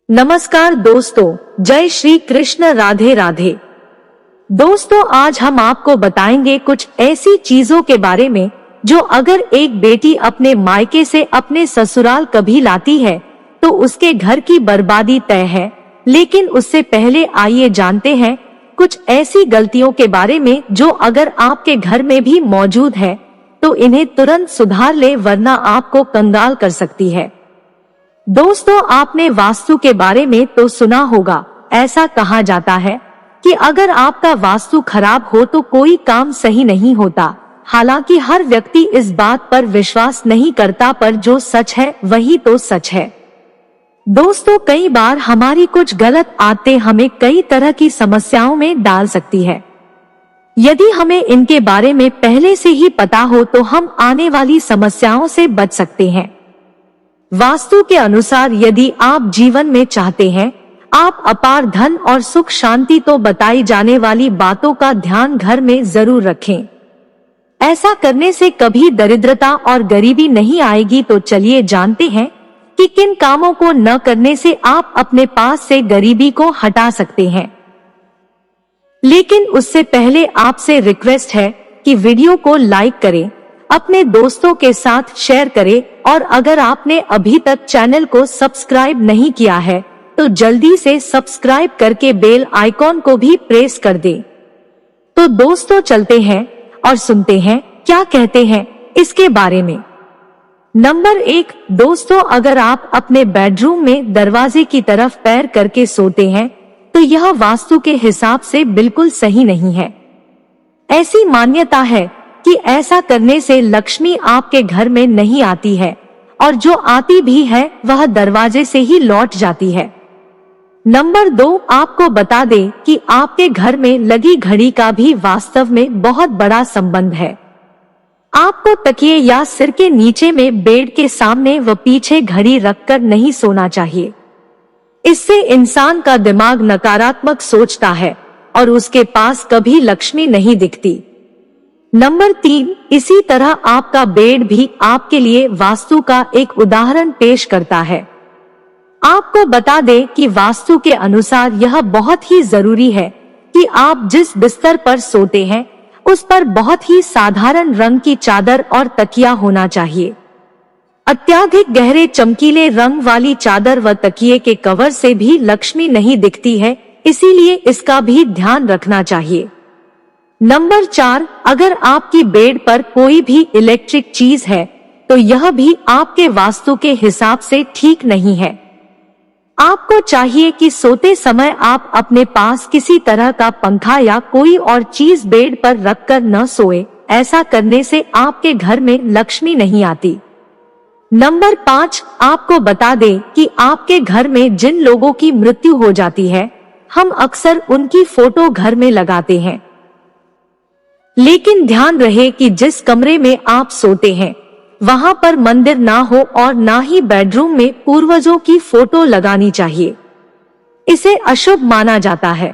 नमस्कार दोस्तों, जय श्री कृष्ण, राधे राधे। दोस्तों, आज हम आपको बताएंगे कुछ ऐसी चीजों के बारे में जो अगर एक बेटी अपने मायके से अपने ससुराल कभी लाती है तो उसके घर की बर्बादी तय है। लेकिन उससे पहले आइए जानते हैं कुछ ऐसी गलतियों के बारे में जो अगर आपके घर में भी मौजूद है तो इन्हें तुरंत सुधार ले, वरना आपको कंगाल कर सकती है। दोस्तों, आपने वास्तु के बारे में तो सुना होगा। ऐसा कहा जाता है कि अगर आपका वास्तु खराब हो तो कोई काम सही नहीं होता। हालांकि हर व्यक्ति इस बात पर विश्वास नहीं करता, पर जो सच है वही तो सच है। दोस्तों, कई बार हमारी कुछ गलत आदतें हमें कई तरह की समस्याओं में डाल सकती है। यदि हमें इनके बारे में पहले से ही पता हो तो हम आने वाली समस्याओं से बच सकते हैं। वास्तु के अनुसार यदि आप जीवन में चाहते हैं आप अपार धन और सुख शांति, तो बताई जाने वाली बातों का ध्यान घर में जरूर रखें। ऐसा करने से कभी दरिद्रता और गरीबी नहीं आएगी। तो चलिए जानते हैं कि किन कामों को न करने से आप अपने पास से गरीबी को हटा सकते हैं। लेकिन उससे पहले आपसे रिक्वेस्ट है कि वीडियो को लाइक करें, अपने दोस्तों के साथ शेयर करें और अगर आपने अभी तक चैनल को सब्सक्राइब नहीं किया है तो जल्दी से सब्सक्राइब करके बेल आइकॉन को भी प्रेस कर दें। तो दोस्तों, चलते हैं और सुनते हैं क्या कहते हैं इसके बारे में। नंबर 1, दोस्तों, अगर आप अपने बेडरूम में दरवाजे की तरफ पैर करके सोते हैं तो यह वास्तु के हिसाब से बिल्कुल सही नहीं है। ऐसी मान्यता है कि ऐसा करने से लक्ष्मी आपके घर में नहीं आती है और जो आती भी है वह दरवाजे से ही लौट जाती है। नंबर 2, आपको बता दें कि आपके घर में लगी घड़ी का भी वास्तव में बहुत बड़ा संबंध है। आपको तकिए या सिर के नीचे में बेड के सामने व पीछे घड़ी रखकर नहीं सोना चाहिए। इससे इंसान का दिमाग नकारात्मक सोचता है और उसके पास कभी लक्ष्मी नहीं दिखती। नंबर 3, इसी तरह आपका बेड भी आपके लिए वास्तु का एक उदाहरण पेश करता है। आपको बता दें कि वास्तु के अनुसार यह बहुत ही जरूरी है कि आप जिस बिस्तर पर सोते हैं उस पर बहुत ही साधारण रंग की चादर और तकिया होना चाहिए। अत्यधिक गहरे चमकीले रंग वाली चादर व तकिए के कवर से भी लक्ष्मी नहीं दिखती है, इसीलिए इसका भी ध्यान रखना चाहिए। नंबर 4, अगर आपकी बेड पर कोई भी इलेक्ट्रिक चीज है तो यह भी आपके वास्तु के हिसाब से ठीक नहीं है। आपको चाहिए कि सोते समय आप अपने पास किसी तरह का पंखा या कोई और चीज बेड पर रखकर न सोए। ऐसा करने से आपके घर में लक्ष्मी नहीं आती। नंबर 5, आपको बता दें कि आपके घर में जिन लोगों की मृत्यु हो जाती है हम अक्सर उनकी फोटो घर में लगाते हैं। लेकिन ध्यान रहे कि जिस कमरे में आप सोते हैं वहां पर मंदिर ना हो और ना ही बेडरूम में पूर्वजों की फोटो लगानी चाहिए। इसे अशुभ माना जाता है।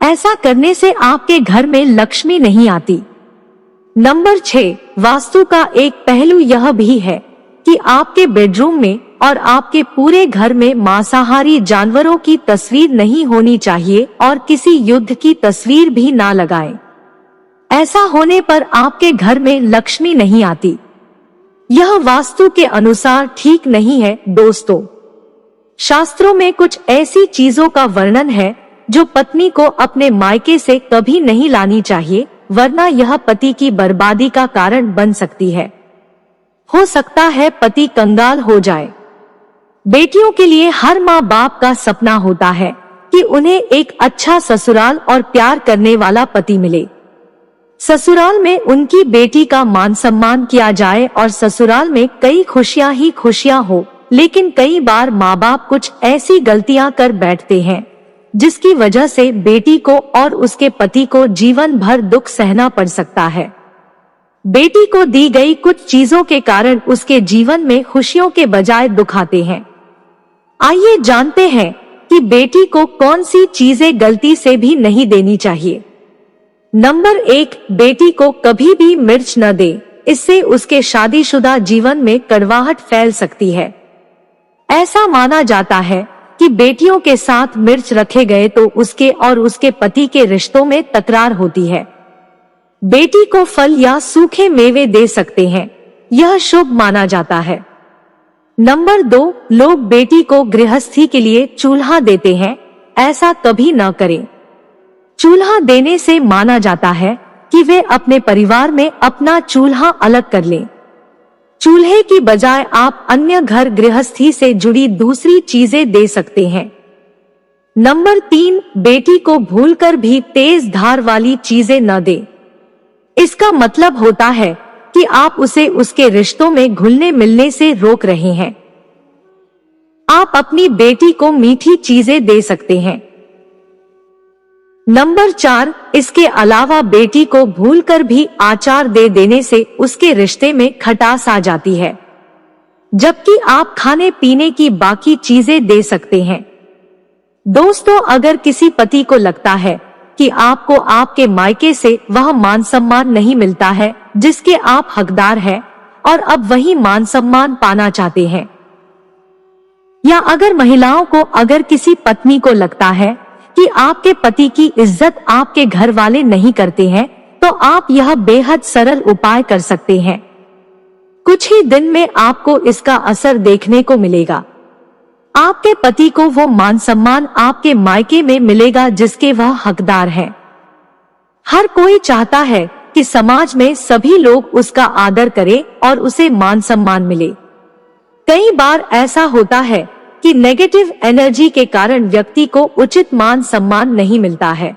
ऐसा करने से आपके घर में लक्ष्मी नहीं आती। नंबर 6, वास्तु का एक पहलू यह भी है कि आपके बेडरूम में और आपके पूरे घर में मांसाहारी जानवरों की तस्वीर नहीं होनी चाहिए और किसी युद्ध की तस्वीर भी ना लगाएं। ऐसा होने पर आपके घर में लक्ष्मी नहीं आती। यह वास्तु के अनुसार ठीक नहीं है। दोस्तों, शास्त्रों में कुछ ऐसी चीजों का वर्णन है जो पत्नी को अपने मायके से कभी नहीं लानी चाहिए, वरना यह पति की बर्बादी का कारण बन सकती है। हो सकता है पति कंगाल हो जाए। बेटियों के लिए हर माँ बाप का सपना होता है कि उन्हें एक अच्छा ससुराल और प्यार करने वाला पति मिले। ससुराल में उनकी बेटी का मान सम्मान किया जाए और ससुराल में कई खुशियां ही खुशियां हो। लेकिन कई बार माँ बाप कुछ ऐसी गलतियां कर बैठते हैं जिसकी वजह से बेटी को और उसके पति को जीवन भर दुख सहना पड़ सकता है। बेटी को दी गई कुछ चीजों के कारण उसके जीवन में खुशियों के बजाय दुख आते हैं। आइए जानते हैं कि बेटी को कौन सी चीजें गलती से भी नहीं देनी चाहिए। नंबर 1, बेटी को कभी भी मिर्च न दे। इससे उसके शादीशुदा जीवन में कड़वाहट फैल सकती है। ऐसा माना जाता है कि बेटियों के साथ मिर्च रखे गए तो उसके और उसके पति के रिश्तों में तकरार होती है। बेटी को फल या सूखे मेवे दे सकते हैं, यह शुभ माना जाता है। नंबर 2, लोग बेटी को गृहस्थी के लिए चूल्हा देते हैं, ऐसा कभी न करें। चूल्हा देने से माना जाता है कि वे अपने परिवार में अपना चूल्हा अलग कर लें। चूल्हे की बजाय आप अन्य घर गृहस्थी से जुड़ी दूसरी चीजें दे सकते हैं। नंबर 3, बेटी को भूलकर भी तेज धार वाली चीजें न दें। इसका मतलब होता है कि आप उसे उसके रिश्तों में घुलने मिलने से रोक रहे हैं। आप अपनी बेटी को मीठी चीजें दे सकते हैं। नंबर 4, इसके अलावा बेटी को भूलकर भी अचार दे देने से उसके रिश्ते में खटास आ जाती है, जबकि आप खाने पीने की बाकी चीजें दे सकते हैं। दोस्तों, अगर किसी पति को लगता है कि आपको आपके मायके से वह मान सम्मान नहीं मिलता है जिसके आप हकदार हैं और अब वही मान सम्मान पाना चाहते हैं, या अगर महिलाओं को अगर किसी पत्नी को लगता है कि आपके पति की इज्जत आपके घर वाले नहीं करते हैं, तो आप यह बेहद सरल उपाय कर सकते हैं। कुछ ही दिन में आपको इसका असर देखने को मिलेगा। आपके पति को वो मान सम्मान आपके मायके में मिलेगा जिसके वह हकदार हैं। हर कोई चाहता है कि समाज में सभी लोग उसका आदर करें और उसे मान सम्मान मिले। कई बार ऐसा होता है कि नेगेटिव एनर्जी के कारण व्यक्ति को उचित मान सम्मान नहीं मिलता है।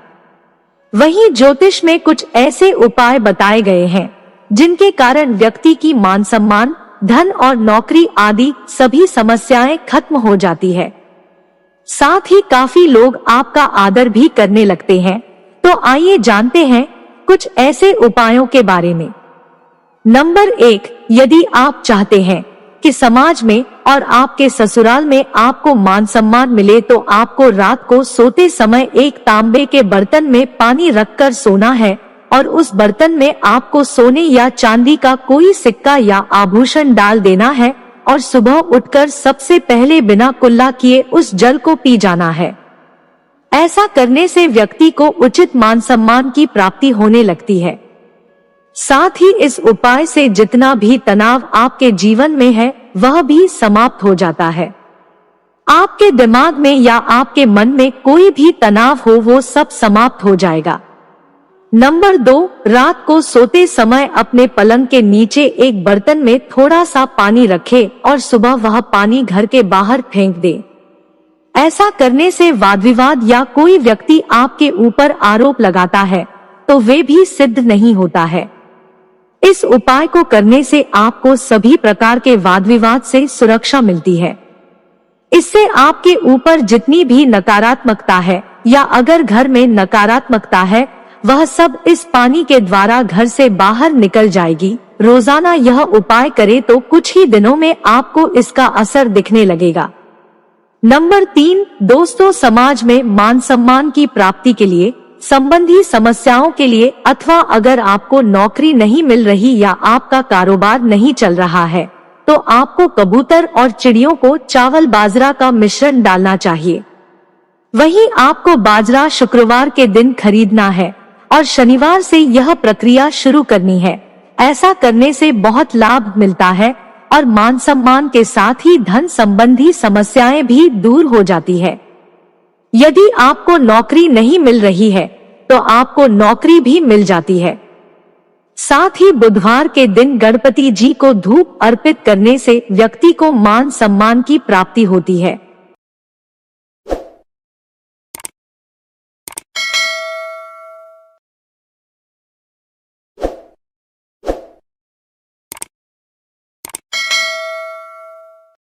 वहीं ज्योतिष में कुछ ऐसे उपाय बताए गए हैं जिनके कारण व्यक्ति की मान सम्मान, धन और नौकरी आदि सभी समस्याएं खत्म हो जाती है। साथ ही काफी लोग आपका आदर भी करने लगते हैं। तो आइए जानते हैं कुछ ऐसे उपायों के बारे में। नंबर 1, यदि आप चाहते हैं कि समाज में और आपके ससुराल में आपको मान सम्मान मिले तो आपको रात को सोते समय एक तांबे के बर्तन में पानी रखकर सोना है और उस बर्तन में आपको सोने या चांदी का कोई सिक्का या आभूषण डाल देना है और सुबह उठकर सबसे पहले बिना कुल्ला किए उस जल को पी जाना है। ऐसा करने से व्यक्ति को उचित मान सम्मान की प्राप्ति होने लगती है। साथ ही इस उपाय से जितना भी तनाव आपके जीवन में है वह भी समाप्त हो जाता है। आपके दिमाग में या आपके मन में कोई भी तनाव हो वो सब समाप्त हो जाएगा। नंबर 2, रात को सोते समय अपने पलंग के नीचे एक बर्तन में थोड़ा सा पानी रखें और सुबह वह पानी घर के बाहर फेंक दे। ऐसा करने से वाद विवाद या कोई व्यक्ति आपके ऊपर आरोप लगाता है तो वे भी सिद्ध नहीं होता है। इस उपाय को करने से आपको सभी प्रकार के वाद विवाद से सुरक्षा मिलती है। इससे आपके ऊपर जितनी भी नकारात्मकता है या अगर घर में नकारात्मकता है वह सब इस पानी के द्वारा घर से बाहर निकल जाएगी। रोजाना यह उपाय करें तो कुछ ही दिनों में आपको इसका असर दिखने लगेगा। नंबर 3, दोस्तों, समाज में मान सम्मान की प्राप्ति के लिए, संबंधी समस्याओं के लिए अथवा अगर आपको नौकरी नहीं मिल रही या आपका कारोबार नहीं चल रहा है तो आपको कबूतर और चिड़ियों को चावल बाजरा का मिश्रण डालना चाहिए। वहीं आपको बाजरा शुक्रवार के दिन खरीदना है और शनिवार से यह प्रक्रिया शुरू करनी है। ऐसा करने से बहुत लाभ मिलता है और मान सम्मान के साथ ही धन संबंधी समस्याएं भी दूर हो जाती है। यदि आपको नौकरी नहीं मिल रही है तो आपको नौकरी भी मिल जाती है। साथ ही बुधवार के दिन गणपति जी को धूप अर्पित करने से व्यक्ति को मान सम्मान की प्राप्ति होती है।